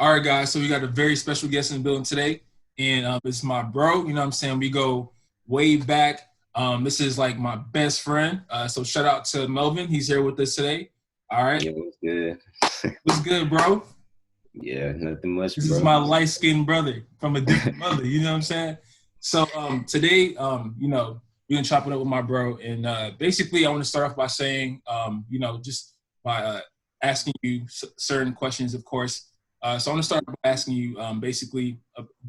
All right, guys. So we got a very special guest in the building today, and it's my bro. You know what I'm saying? We go way back. This is like my best friend. So shout out to MElVIN. He's here with us today. All right. Yeah, what's good? What's good, bro? Yeah, nothing much, This bro. is my light-skinned brother from a different mother. You know what I'm saying? So today, we're gonna chop it up with my bro, and basically, I want to start off by saying, just by asking you certain questions, of course. So I want to start by asking you, basically,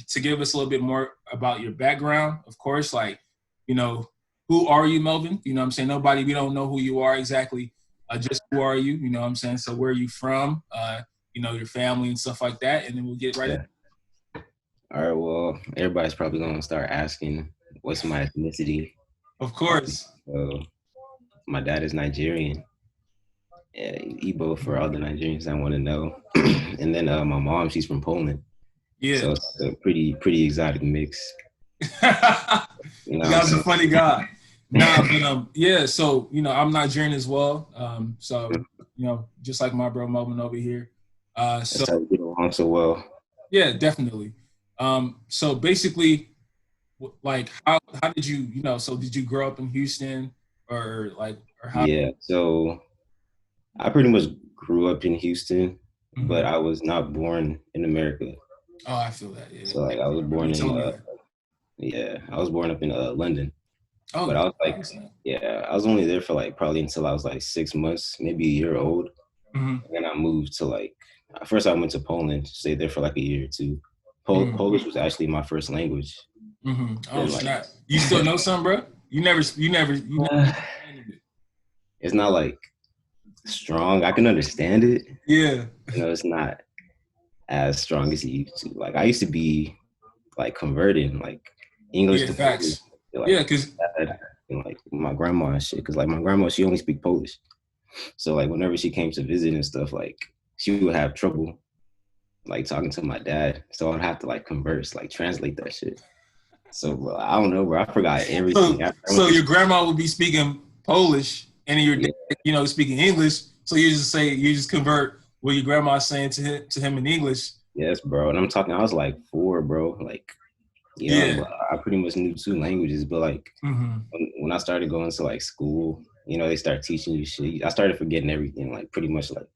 to give us a little bit more about your background. Of course, like, who are you, MElVIN? You know what I'm saying? We don't know who you are exactly. Just who are you? You know what I'm saying? So where are you from? Your family and stuff like that, and then we'll get right in. All right, well, everybody's probably going to start asking, what's my ethnicity? Of course. So, my dad is Nigerian. Yeah, Igbo for all the Nigerians that want to know. And then my mom, she's from Poland. Yeah. So it's a pretty exotic mix. You guys are a funny guy. So, I'm Nigerian as well. Just like my bro MElVIN over here. That's how we get along so well. Yeah, definitely. So basically, like, how did you, so did you grow up in Houston or how? Yeah, so I pretty much grew up in Houston, but I was not born in America. Oh, I feel that. Yeah. So like I was born I was born up in London. Oh, but I was like, I was only there for like probably until I was like 6 months, maybe a year old. And then I moved to first I went to Poland, stayed there for like a year or two. Polish was actually my first language. Oh, snap. You still know some, bro? You never. It's not like strong. I can understand it. Yeah. It's not as strong as it used to. Like I used to be like converting like English to facts. Polish. Because like my grandma and shit. Because like my grandma, she only speak Polish. So like whenever she came to visit and stuff, like she would have trouble like talking to my dad. So I'd have to like converse, like translate that shit. So bro, I don't know, bro. I forgot everything. So your grandma would be speaking Polish and your dad, speaking English. So you just convert what your grandma's saying to him in English. Yes, bro. And I was like 4, bro. Like, I pretty much knew 2 languages, but like when I started going to like school, they start teaching you shit. I started forgetting everything. Like pretty much like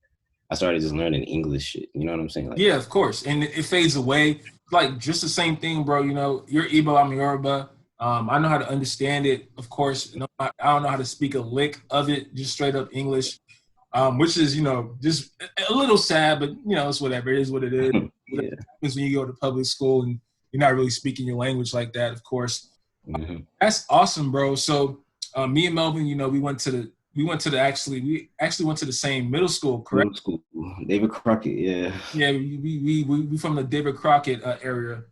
I started just learning English shit. You know what I'm saying? Like, yeah, of course. And it fades away. Like just the same thing, bro. You're Igbo, I'm Yoruba. I know how to understand it, of course. I don't know how to speak a lick of it, just straight up English, which is, just a little sad, but, it's whatever. It is what it is. Yeah. It happens when you go to public school and you're not really speaking your language like that, of course. That's awesome, bro. So me and MElVIN, we actually went to the same middle school, correct? Middle school, David Crockett, yeah. Yeah, we from the David Crockett area.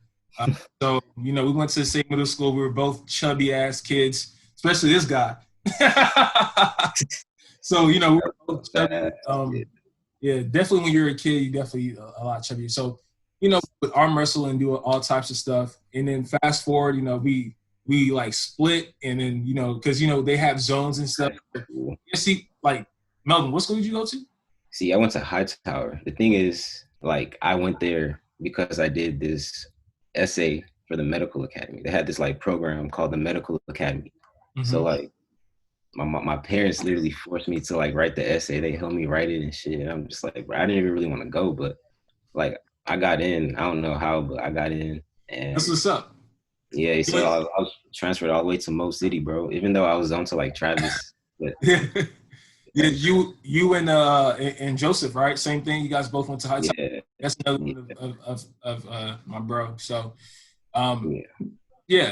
So, we went to the same middle school. We were both chubby ass kids, especially this guy. So, we were both chubby. Yeah, definitely when you're a kid, you definitely a lot chubbier. So, with arm wrestle and do all types of stuff. And then fast forward, we like split, and then, because, they have zones and stuff. You see, like, MElVIN, what school did you go to? See, I went to Hightower. The thing is, like, I went there because I did this essay for the medical academy. They had this like program called the medical academy. So like my parents literally forced me to like write the essay. They helped me write it and shit. And I'm just like, bro, I didn't even really want to go, but like I got in. I don't know how, but I got in. And that's what's up. Yeah, so I was transferred all the way to Mo City, bro. Even though I was on to like Travis. But yeah, you and Joseph, right? Same thing. You guys both went to high school. Yeah. That's another one of my bro. So,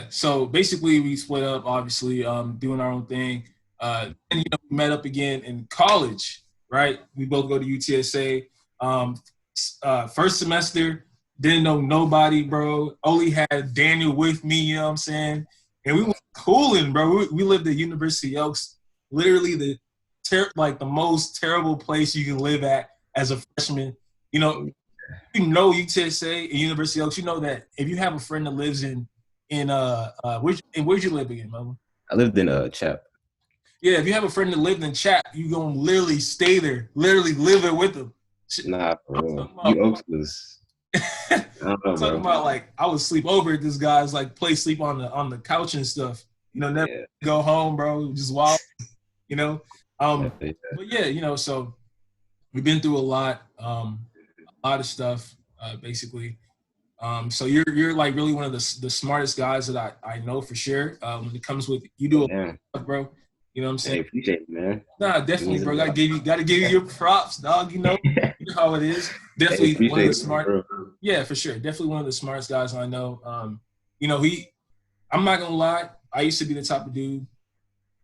So basically, we split up. Obviously, doing our own thing. And we met up again in college, right? We both go to UTSA. First semester, didn't know nobody, bro. Only had Daniel with me. You know what I'm saying? And we were cooling, bro. We lived at University Oaks, literally the most terrible place you can live at as a freshman. UTSA and University Oaks, that if you have a friend that lives in where'd you live again, MElVIN? I lived in Chap. Yeah, if you have a friend that lived in Chap, you gonna literally stay there, literally live there with them. Nah, bro. Oaks was I don't know, Talking bro. about like I would sleep over at this guy's like play, sleep on the couch and stuff. You know, never Yeah. go home, bro. Just wild. You know, Yeah. but yeah, you know, so we've been through a lot of stuff, basically. So you're like really one of the smartest guys that I know for sure. When it comes with you do a lot Yeah. of stuff, bro. You know what I'm saying? Hey, appreciate it, man. Nah, It definitely, means a bro. lot. Gotta give you your props, dog. You know how it is. Hey, Definitely one of appreciate the it, smart. bro. Yeah, for sure. Definitely one of the smartest guys I know. You know, I'm not gonna lie. I used to be the type of dude.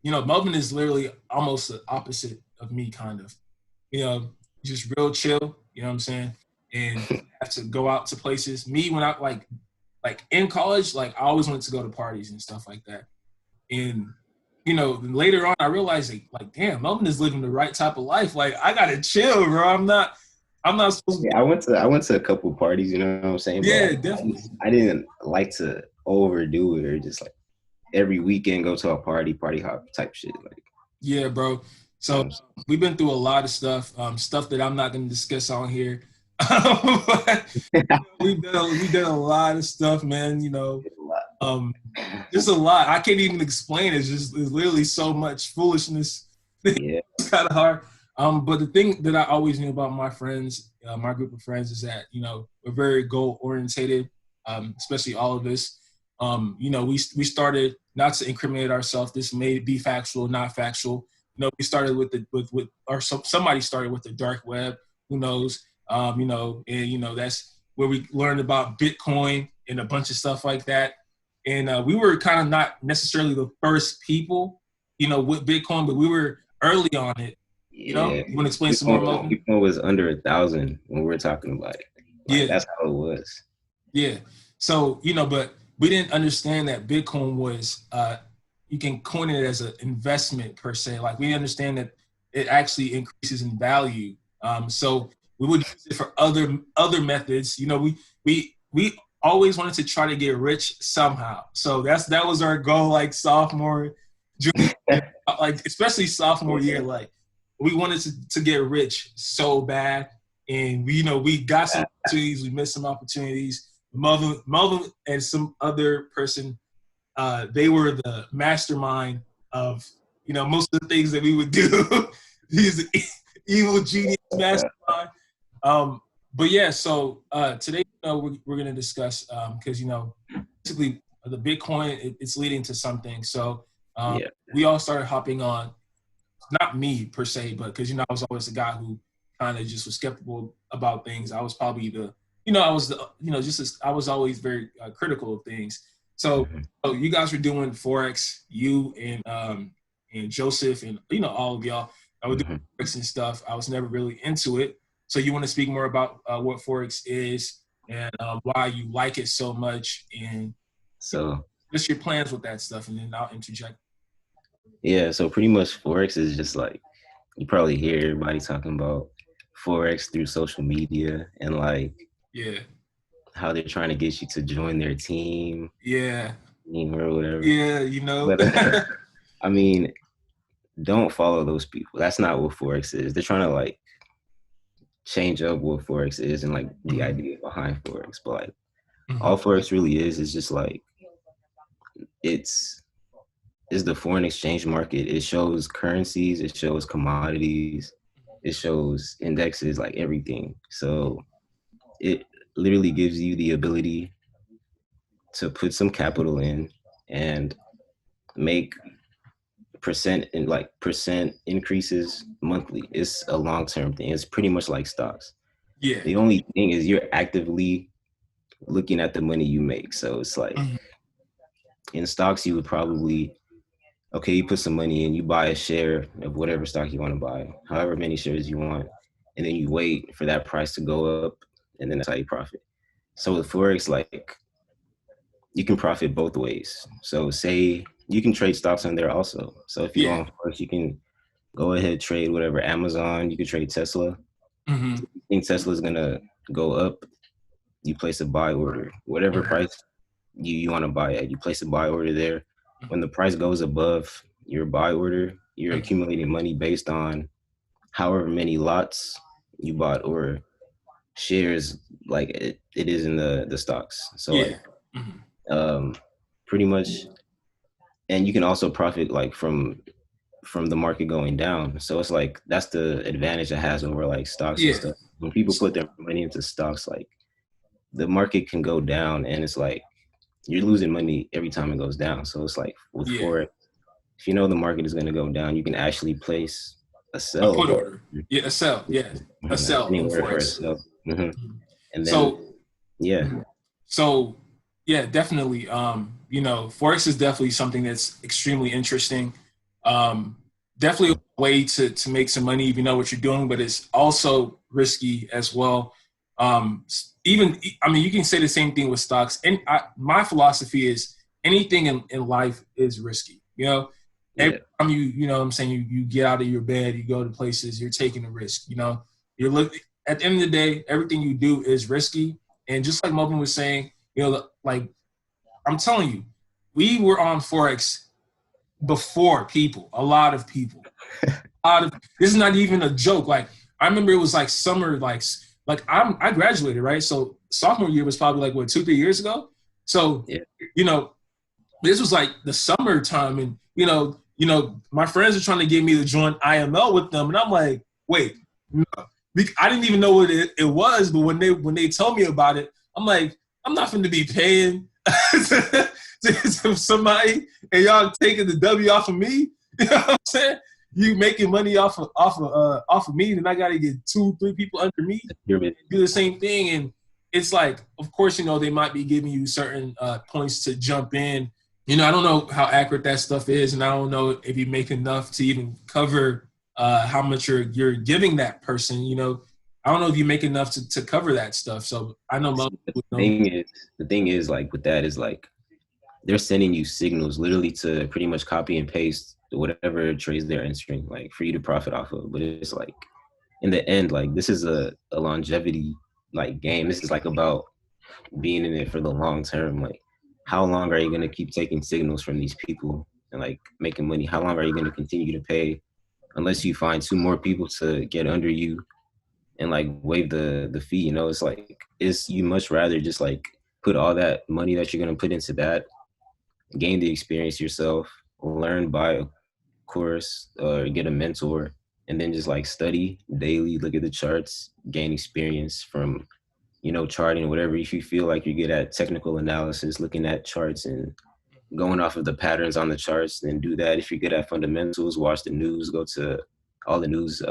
You know, Melvin is literally almost the opposite of me, kind of. You know, just real chill. You know what I'm saying? And have to go out to places. Me when I like in college, like I always wanted to go to parties and stuff like that. And you know, later on, I realized like, damn, Melvin is living the right type of life. Like, I gotta chill, bro. I'm not supposed to. Yeah, I went to a couple parties, you know what I'm saying? But Yeah, like definitely. I didn't like to overdo it or just like every weekend go to a party hop type shit. Like, Yeah, bro. you know So what we've been through a lot of stuff, stuff that I'm not gonna discuss on here. But I'm saying? we've done a lot of stuff, man. You know, It's a lot. um, just a lot. I can't even explain it. It's literally so much foolishness. Yeah. It's kind of hard. But the thing that I always knew about my friends, my group of friends, is that you know we're very goal orientated, especially all of us. You know, we started not to incriminate ourselves. This may be factual, not factual. You know, we started with or somebody started with the dark web. Who knows? You know, and you know that's where we learned about Bitcoin and a bunch of stuff like that. And we were kind of not necessarily the first people, you know, with Bitcoin, but we were early on it. You know, Yeah. you want to explain some more, Bitcoin, Melvin? Bitcoin was under 1,000 when we were talking about it. Like Yeah, that's how it was. yeah. So you know, but we didn't understand that Bitcoin was you can coin it as an investment per se. Like we understand that it actually increases in value. So we would use it for other methods. You know, we always wanted to try to get rich somehow. So that was our goal, like sophomore, junior, like especially sophomore year. Like we wanted to get rich so bad, and we you know we got some opportunities, we missed some opportunities. Melvin and some other person, they were the mastermind of you know most of the things that we would do. He's an evil genius mastermind. Um, but yeah, so today you know, we're going to discuss because you know basically the Bitcoin it's leading to something. So Yeah. we all started hopping on. Not me per se, but because you know I was always the guy who kind of just was skeptical about things. I was probably the you know I was the you know just as, I was always very critical of things. So, Mhm. so you guys were doing Forex, you and Joseph and you know all of y'all. I would do Mhm. Forex and stuff. I was never really into it. So you want to speak more about what Forex is and why you like it so much and So just your plans with that stuff, and then I'll interject. yeah, so pretty much Forex is just like you probably hear everybody talking about Forex through social media and like Yeah, how they're trying to get you to join their yeah, team or whatever. yeah. You know. But I mean, don't follow those people. That's not what Forex is. They're trying to like change up what Forex is and like the Mhm, idea behind Forex. But like all mhm. Forex really is just like it's is the foreign exchange market. It shows currencies, it shows commodities, it shows indexes, like everything. So it literally gives you the ability to put some capital in and make percent increases monthly. It's a long term thing. It's pretty much like stocks. Yeah. The only thing is you're actively looking at the money you make. So it's like Mhm. in stocks, you would probably okay, you put some money in, you buy a share of whatever stock you want to buy, however many shares you want, and then you wait for that price to go up, and then that's how you profit. So with Forex, like you can profit both ways. So say you can trade stocks on there also. So if you go Yeah. on Forex, you can go ahead trade whatever Amazon. You can trade Tesla. Mhm. If you think Tesla's gonna go up, you place a buy order, whatever Mhm. price you want to buy at. You place a buy order there. Mhm. When the price goes above your buy order, you're Mhm. accumulating money based on however many lots you bought or shares like it is in the stocks. So Yeah. like pretty much, and you can also profit like from the market going down. So it's like that's the advantage it has over like stocks and Yeah. stuff. When people put their money into stocks, like the market can go down and it's like you're losing money every time it goes down. So it's like with Yeah. Forex, if you know the market is going to go down, you can actually place a A sell put order. Yeah, a sell. Yeah. A sell on anywhere for a Forex. sell. And then, So yeah. So yeah, definitely. Forex is definitely something that's extremely interesting. Um, Definitely a way to make some money if you know what you're doing, but it's also risky as well. You can say the same thing with stocks. And my philosophy is anything in life is risky. Every Yeah. time you know what I'm saying, you get out of your bed, you go to places, you're taking a risk. You're looking at the end of the day, everything you do is risky. And just like Melvin was saying, like I'm telling you, we were on Forex before a lot of people. This is not even a joke. Like I remember it was like summer, I graduated, right? So sophomore year was probably like what 2-3 years ago. So Yeah. you know, this was like the summertime, and my friends are trying to get me to join IML with them, and I'm like, wait, no. I didn't even know what it was, but when they told me about it, I'm like, I'm not going to be paying to somebody, and y'all taking the W off of me. You know what I'm saying? You making money off of me, then I got to get 2-3 people under me do the same thing, and it's like, of course, they might be giving you certain points to jump in. I don't know how accurate that stuff is, and I don't know if you make enough to even cover how much you're giving that person. I don't know if you make enough to cover that stuff. So I know most people don't. The thing is like with that is like they're sending you signals literally to pretty much copy and paste whatever trades they're entering, like for you to profit off of. But it's like in the end, like this is a longevity like game. This is like about being in it for the long term. Like how long are you gonna keep taking signals from these people and like making money? How long are you gonna continue to pay unless you find 2 more people to get under you and like waive the fee? It's like it's you much rather just like put all that money that you're gonna put into that, gain the experience yourself, learn by a course or get a mentor, and then just like study daily, look at the charts, gain experience from charting, whatever. If you feel like you're good at technical analysis, looking at charts and going off of the patterns on the charts, then do that. If you're good at fundamentals, watch the news, go to all the news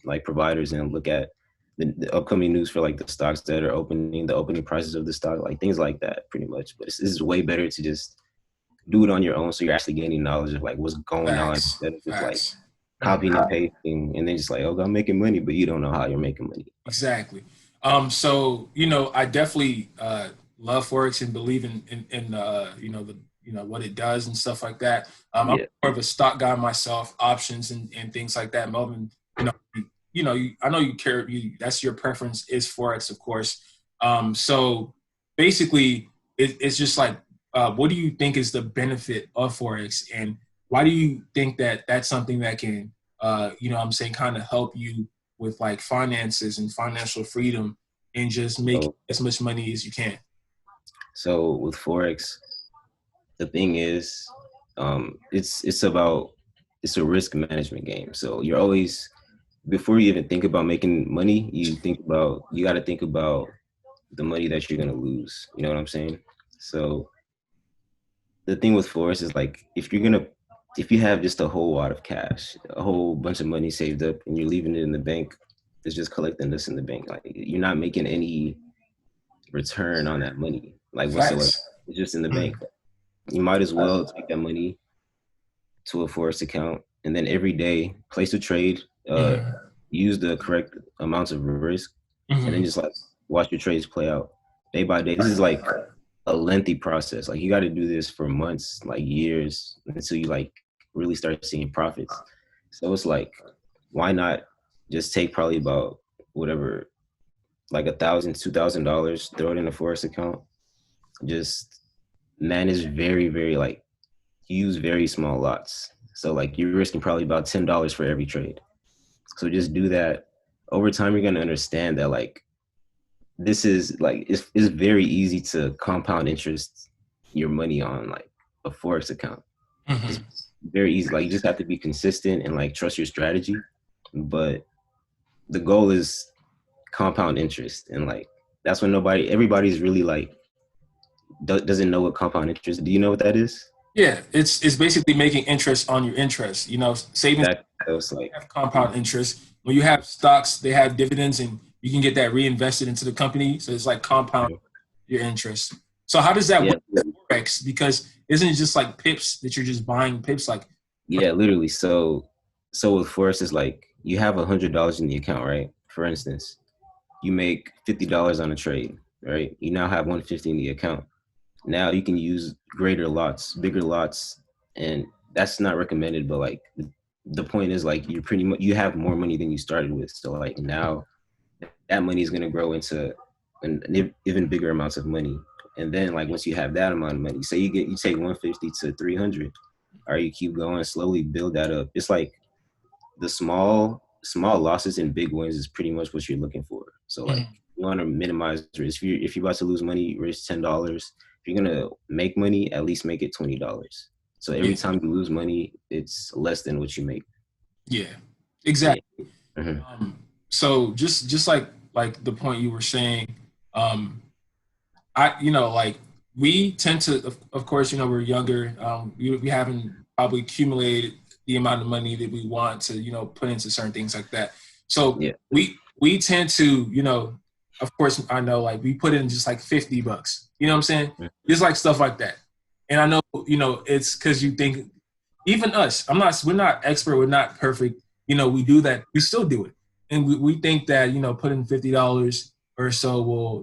like providers and look at the upcoming news for like the stocks that are opening, the opening prices of the stock, like things like that, pretty much. But this is way better to just do it on your own, so you're actually gaining knowledge of like what's going on Facts. instead of just like Facts. copying and pasting and then just like, oh, I'm making money, but you don't know how you're making money. Exactly. So I definitely love Forex and believe in what it does and stuff like that. I'm more of a stock guy myself, options and things like that. Melvin, I know you care. That's your preference is Forex, of course. So basically, it's just like, what do you think is the benefit of Forex, and why do you think that that's something that can, kind of help you with like finances and financial freedom and just make as much money as you can? So with Forex, the thing is, it's a risk management game. So you're always, before you even think about making money, you got to think about the money that you're going to lose. You know what I'm saying? So the thing with Forex is like, if you have just a whole lot of cash, a whole bunch of money saved up and you're leaving it in the bank, it's just collecting this in the bank. Like you're not making any return on that money, like whatsoever. It's just in the bank. You might as well take that money to a Forex account and then every day place a trade, use the correct amounts of risk, and then just like watch your trades play out day by day. This is like a lengthy process. Like you got to do this for months, like years, until you like really start seeing profits. So it's like, why not just take probably about whatever, like $1,000, $2,000, throw it in a Forex account, just manage very, very like use very small lots. So like you're risking probably about $10 for every trade. So just do that. Over time, you're gonna understand that like this is like it's very easy to compound interest your money on like a Forex account. Mm-hmm. It's very easy. Like you just have to be consistent and like trust your strategy. But the goal is compound interest, and like that's when everybody's really like doesn't know what compound interest. Do you know what that is? Yeah, it's basically making interest on your interest. You know, savings That was like have compound interest. When you have stocks, they have dividends, and you can get that reinvested into the company. So it's like compound your interest. So how does that yeah, work with Forex? Because isn't it just like pips that you're just buying pips? Like yeah, literally. So with Forex, it's like you have $100 in the account, right? For instance, you make $50 on a trade, right? You now have 150 in the account. Now you can use greater lots, bigger lots, and that's not recommended. But like the point is like you're pretty much you have more money than you started with. So like now that money is gonna grow into an even bigger amounts of money. And then like once you have that amount of money, say you take 150 to 300, or you keep going, slowly build that up. It's like the small losses and big wins is pretty much what you're looking for. So like you want to minimize risk. If you're about to lose money, risk $10. If you're gonna make money, at least make it $20. So every time you lose money, it's less than what you make. Yeah, exactly. Yeah. Mm-hmm. So just like the point you were saying, like we tend to, of course, we're younger. We haven't probably accumulated the amount of money that we want to, put into certain things like that. So we tend to, of course, I know like we put in just like $50. You know what I'm saying? Mm-hmm. Just like stuff like that. And I know, it's because you think, even us, we're not expert, we're not perfect. We do that. We still do it. And we think that, putting $50 or so will,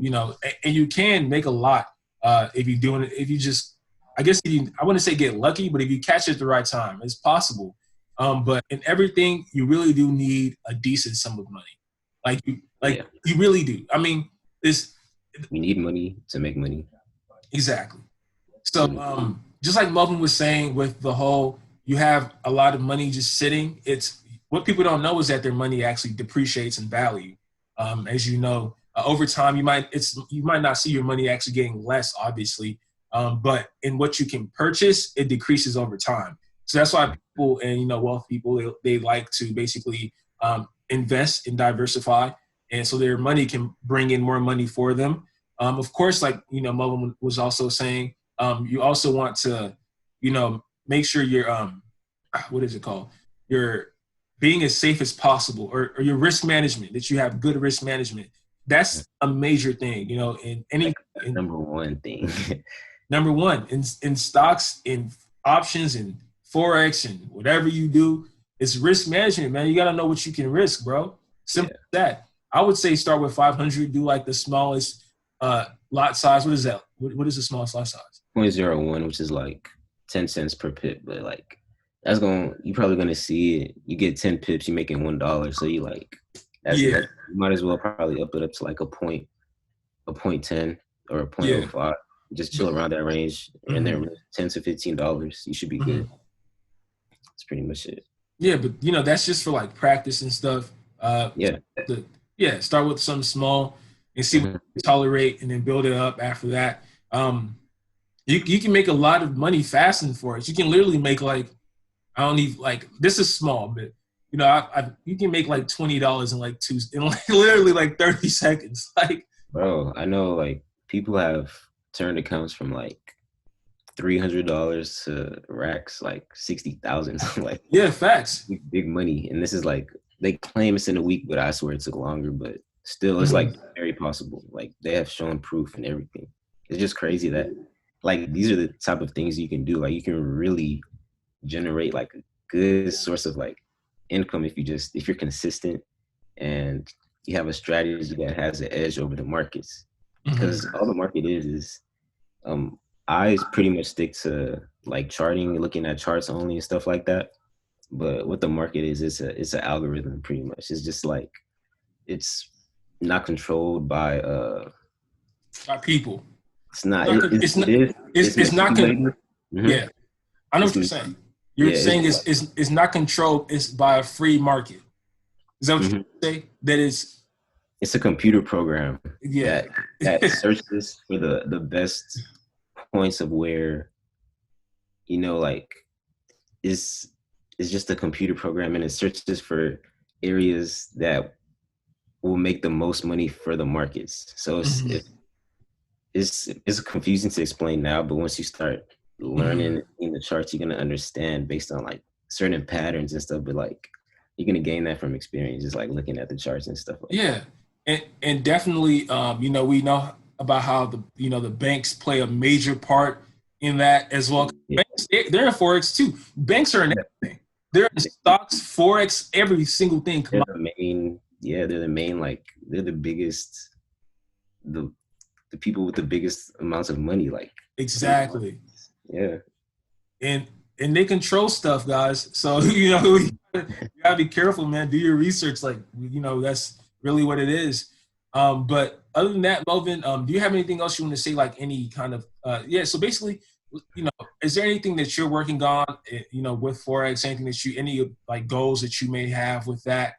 and you can make a lot if you're doing it. If you just, I guess, I wouldn't say get lucky, but if you catch it at the right time, it's possible. But in everything, you really do need a decent sum of money. You really do. I mean, you need money to make money. Exactly. So just like MElVIN was saying with the whole, you have a lot of money just sitting, it's what people don't know is that their money actually depreciates in value. As you know, over time, you might not see your money actually getting less, obviously, but in what you can purchase, it decreases over time. So that's why people and wealth people they like to basically invest and diversify, and so their money can bring in more money for them. Of course, like MElVIN was also saying, you also want to, make sure you're what is it called? You're being as safe as possible, or your risk management, that you have good risk management. That's a major thing, in any number one thing. Number one in stocks, in options, in Forex, and whatever you do, it's risk management, man. You got to know what you can risk, bro. Simple as that. I would say start with 500. Do like the smallest lot size. What is that? What is the smallest lot size? 0.01, which is like 10 cents per pip, but like you're probably gonna see it. You get 10 pips, you're making $1. So you like you might as well probably up it up to like a point 10 or a 0.05. Just chill around that range, and then $10 to $15. You should be good. That's pretty much it. Yeah, but that's just for like practice and stuff. Start with something small and see what you tolerate, and then build it up after that. You can make a lot of money fasting for it. You can literally make this is small, but you can make like $20 in literally like 30 seconds. Like, bro, I know like people have turned accounts from like $300 to racks like 60,000. Like, facts. Big money. And this is like, they claim it's in a week, but I swear it took longer. But still, it's like very possible. Like, they have shown proof and everything. It's just crazy that like these are the type of things you can do. Like, you can really generate like a good source of like income if you're consistent and you have a strategy that has an edge over the markets. Because all the market is I pretty much stick to like charting, looking at charts only and stuff like that. But what the market is, it's an algorithm pretty much. It's just like, it's not controlled by people. It's not. It's not. Yeah, I know what you're saying. You're saying it's not controlled. It's by a free market. Is that what you say? That is. it's a computer program Yeah. that searches for the best points of where, like it's just a computer program, and it searches for areas that will make the most money for the markets. So it's confusing to explain now, but once you start learning in the charts, you're gonna understand based on like certain patterns and stuff. But like you're gonna gain that from experience, just like looking at the charts and stuff like Yeah, and definitely, we know about how the banks play a major part in that as well. that. Banks, they're in forex too. Banks are in everything. They're in stocks, forex, every single thing. They're the main, like they're the biggest, the people with the biggest amounts of money, like Exactly. yeah. And they control stuff, guys. So you gotta be careful, man. Do your research. Like that's really what it is. But other than that, Melvin, do you have anything else you want to say? Like any kind of So basically, is there anything that you're working on? With forex, anything that any like goals that you may have with that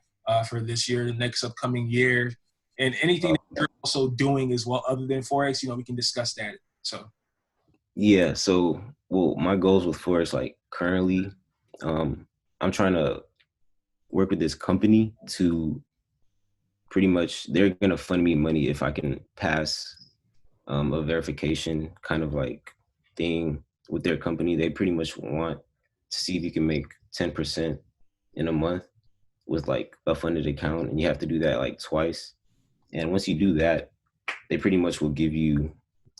for this year, the next upcoming year, and anything that you're also doing as well other than forex? We can discuss that. So. Yeah. So, well, my goals with Forex, like currently, I'm trying to work with this company to pretty much, they're gonna fund me money if I can pass a verification kind of like thing with their company. They pretty much want to see if you can make 10% in a month with like a funded account, and you have to do that like twice. And once you do that, they pretty much will give you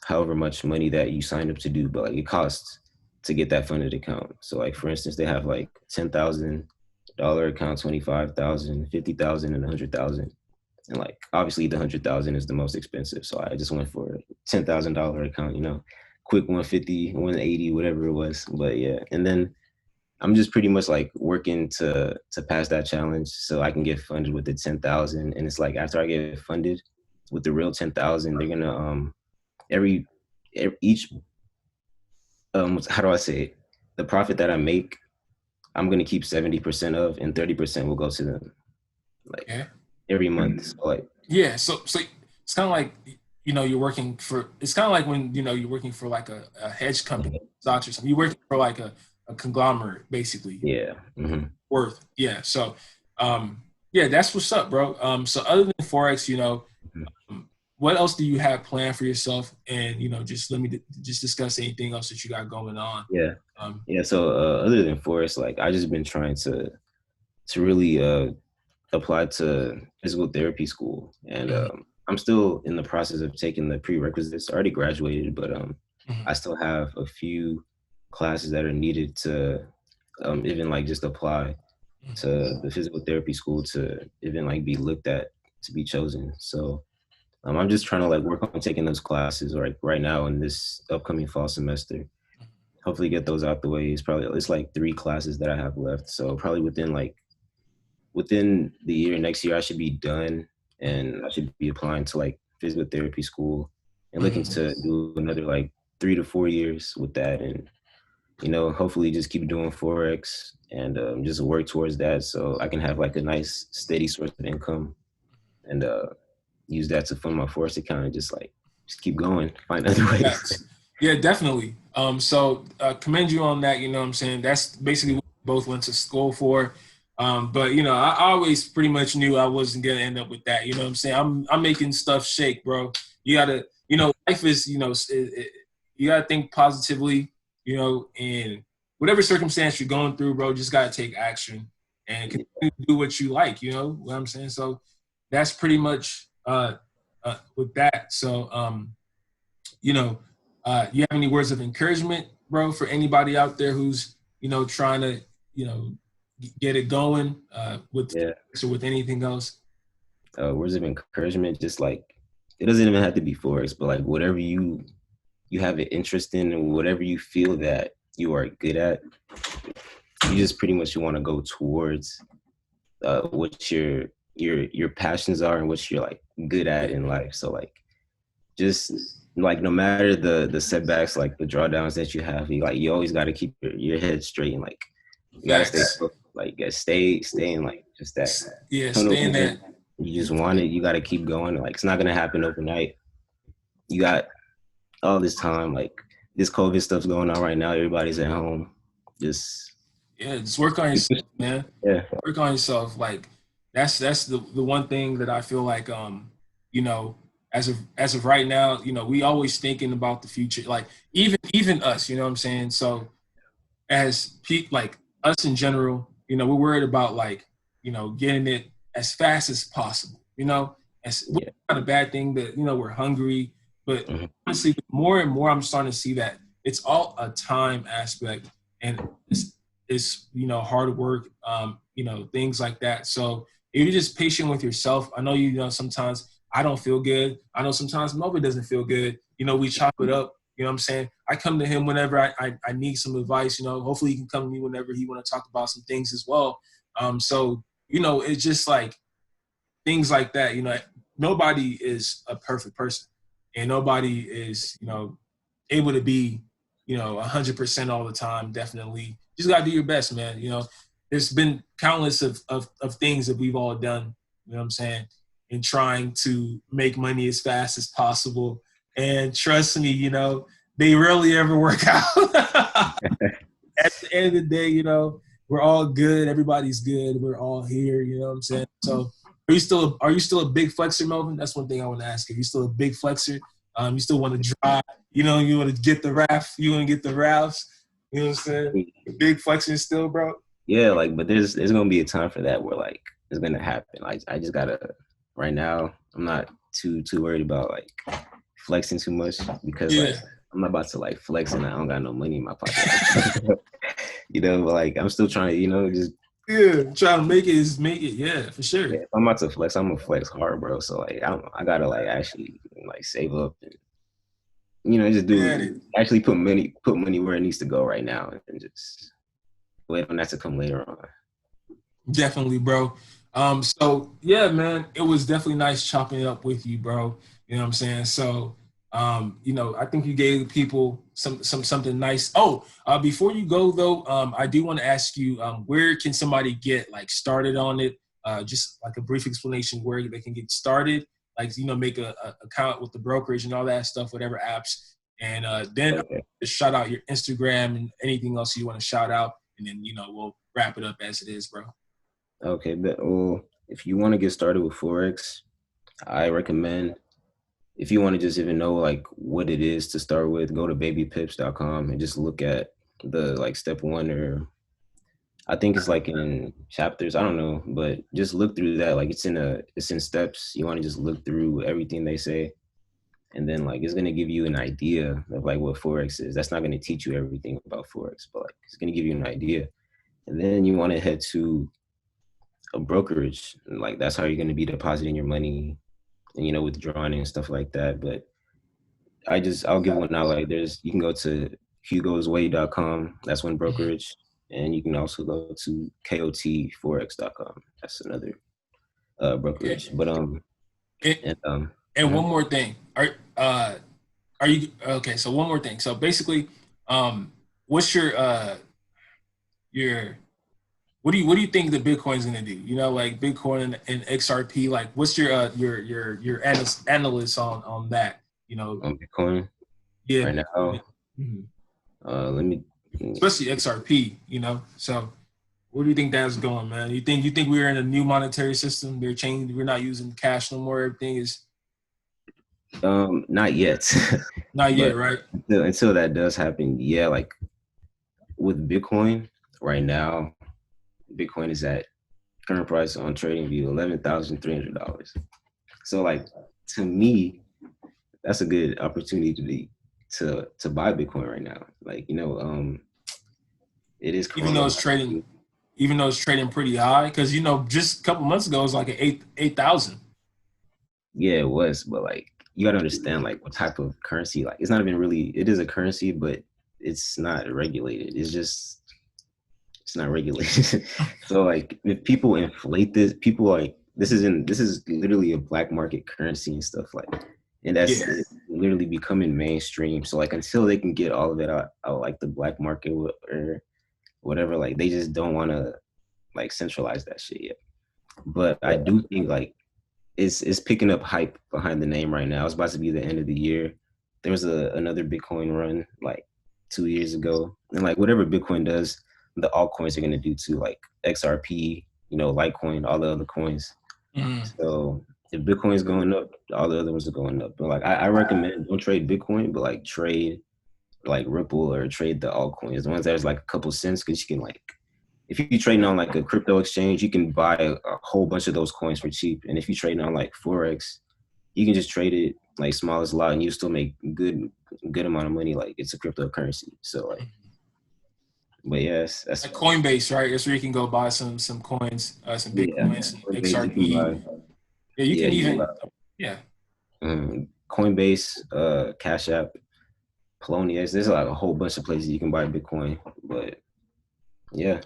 however much money that you signed up to do, but like it costs to get that funded account. So like for instance, they have like $10,000 account, 25,000, 50,000, and 100,000. And like obviously the 100,000 is the most expensive. So I just went for a $10,000 account, quick 150, 180, whatever it was. But yeah. And then I'm just pretty much like working to pass that challenge so I can get funded with the 10,000. And it's like after I get funded with the real 10,000, they're gonna each how do I say it? The profit that I make, I'm gonna keep 70% of, and 30% will go to them, like every month. So like So it's kind of like you're working for. It's kind of like when you're working for like a hedge company, stocks or something. You're working for like a conglomerate, basically. Yeah. Worth. Yeah. So that's what's up, bro. So other than forex, what else do you have planned for yourself? And just let me just discuss anything else that you got going on. Yeah. So other than Forex, like I just been trying to really apply to physical therapy school, and I'm still in the process of taking the prerequisites. I already graduated, but I still have a few classes that are needed to even like just apply to the physical therapy school to even like be looked at to be chosen. So I'm just trying to like work on taking those classes right now in this upcoming fall semester. Hopefully get those out the way. It's like 3 classes that I have left. So probably within the year, next year, I should be done, and I should be applying to like physical therapy school and looking to do another like 3 to 4 years with that. And, hopefully just keep doing Forex and just work towards that so I can have like a nice steady source of income and use that to fund my Forex account and just keep going, find other ways. Yeah, definitely. So commend you on that. You know what I'm saying? That's basically what we both went to school for. But I always pretty much knew I wasn't gonna end up with that. You know what I'm saying? I'm making stuff shake, bro. You gotta, life is, you gotta think positively, and whatever circumstance you're going through, bro, just gotta take action and continue to do what you like. You know what I'm saying? So that's pretty much with that. So you have any words of encouragement, bro, for anybody out there who's trying to get it going with or with anything else? Words of encouragement, just like it doesn't even have to be Forex, but like whatever you have an interest in and whatever you feel that you are good at, you just pretty much want to go towards what your passions are and what you're like good at in life. So like just like no matter the setbacks, like the drawdowns that you have, you always got to keep your head straight and like you gotta stay in like just that. Yeah, stay in that. You just want it. You got to keep going. Like, it's not going to happen overnight. You got all this time. Like, this COVID stuff's going on right now. Everybody's at home. Just work on yourself, man. yeah. Work on yourself. Like that's the one thing that I feel like you know, as of right now, you know, we always thinking about the future. Like even us, you know what I'm saying? So as like us in general, you know, we're worried about like, you know, getting it as fast as possible. You know, it's not a bad thing that, you know, we're hungry, but honestly, more and more I'm starting to see that it's all a time aspect, and it's you know, hard work, you know, things like that. So if you're just patient with yourself, I know you know sometimes I don't feel good. I know sometimes Melvin doesn't feel good. You know, we chop it up. You know what I'm saying? I come to him whenever I need some advice. You know, hopefully he can come to me whenever he want to talk about some things as well. So, you know, it's just like things like that. You know, nobody is a perfect person, and nobody is, you know, able to be, you know, 100% all the time. Definitely, you just gotta do your best, man. You know, there's been countless of things that we've all done. You know what I'm saying? In trying to make money as fast as possible. And trust me, you know, they rarely ever work out. At the end of the day, you know, we're all good. Everybody's good. We're all here. You know what I'm saying? So, are you still a big flexer, Melvin? That's one thing I want to ask you. Are you still a big flexer? You still want to drive? You know, you want to get the RAF. You want to get the RAFs. You know what I'm saying? Big flexing still, bro. Yeah, like, but there's gonna be a time for that where like it's gonna happen. Like, I just gotta. Right now, I'm not too worried about like flexing too much because like I'm not about to like flex and I don't got no money in my pocket. You know, but like I'm still trying to, you know, just trying to make it. Yeah, for sure. Yeah, if I'm about to flex, I'm gonna flex hard, bro. So like I gotta like actually like save up and, you know, just actually put money where it needs to go right now and just wait on that to come later on. Definitely, bro. So yeah, man, it was definitely nice chopping it up with you, bro. You know what I'm saying? So, you know, I think you gave people something nice. Oh, before you go though, I do want to ask you, where can somebody get like started on it? Just like a brief explanation where they can get started, like, you know, make a account with the brokerage and all that stuff, whatever apps, and then just shout out your Instagram and anything else you want to shout out, and then, you know, we'll wrap it up as it is, bro. Okay, but well, if you want to get started with Forex, I recommend, if you want to just even know like what it is to start with, go to babypips.com and just look at the like step one, or I think it's like in chapters, I don't know, but just look through that. Like it's in steps. You want to just look through everything they say. And then like it's gonna give you an idea of like what Forex is. That's not gonna teach you everything about Forex, but like it's gonna give you an idea. And then you want to head to a brokerage, and like that's how you're going to be depositing your money and, you know, withdrawing and stuff like that. But I'll give one out. Like you can go to hugosway.com. That's one brokerage. And you can also go to kotforex.com. That's another brokerage. But and one more thing. Are you okay? So one more thing. So basically, what's your what do you think the Bitcoin's gonna do? You know, like Bitcoin and XRP. Like, what's your analyst on that? You know, on Bitcoin. Yeah. Right now. Let me. Especially XRP. You know, so where do you think that's going, man? You think we're in a new monetary system? They're changing. We're not using cash no more. Everything is. Not yet. Not yet, right? Until that does happen, yeah. Like with Bitcoin right now, Bitcoin is at current price on TradingView $11,300. So like to me, that's a good opportunity to buy Bitcoin right now. Like, you know, it is even though it's trading pretty high, because, you know, just a couple months ago it was like an 8,000. Yeah, it was, but like you gotta understand like what type of currency. Like it's not even really. It is a currency, but it's not regulated. It's not regulated. So like if people inflate this, people like this is literally a black market currency and stuff like, and that's literally becoming mainstream. So like until they can get all of it out like the black market or whatever, like they just don't want to like centralize that shit yet. But I do think like it's picking up hype behind the name right now. It's about to be the end of the year. There was another Bitcoin run like 2 years ago, and like whatever Bitcoin does, the altcoins are gonna do too, like XRP, Litecoin, all the other coins. So if Bitcoin is going up, all the other ones are going up. But like I recommend don't trade Bitcoin, but like trade like Ripple or trade the altcoins, the ones that's like a couple cents, because you can like if you trading on like a crypto exchange, you can buy a whole bunch of those coins for cheap. And if you trading on like Forex, you can just trade it like smallest lot and you still make good amount of money. Like it's a cryptocurrency. So like, but yes, that's like Coinbase, right? That's where you can go buy some coins, some Bitcoin, some XRP. Yeah, you can even Coinbase, Cash App, Polonius. There's like a whole bunch of places you can buy Bitcoin. But yeah.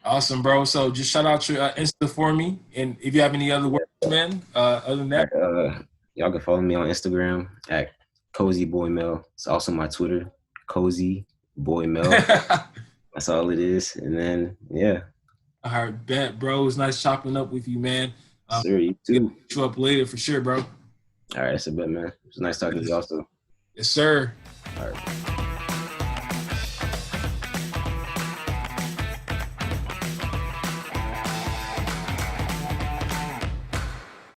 Awesome, bro. So just shout out your Insta for me, and if you have any other words, man. Other than that, y'all can follow me on Instagram at Cozy Boy Mel. It's also my Twitter, Cozy Boy Mel. That's all it is. And then yeah. All right, bet, bro. It was nice chopping up with you, man. Sir, you too. You up later for sure, bro. All right, that's a bet, man. It was nice talking to you also. Yes, sir. All right.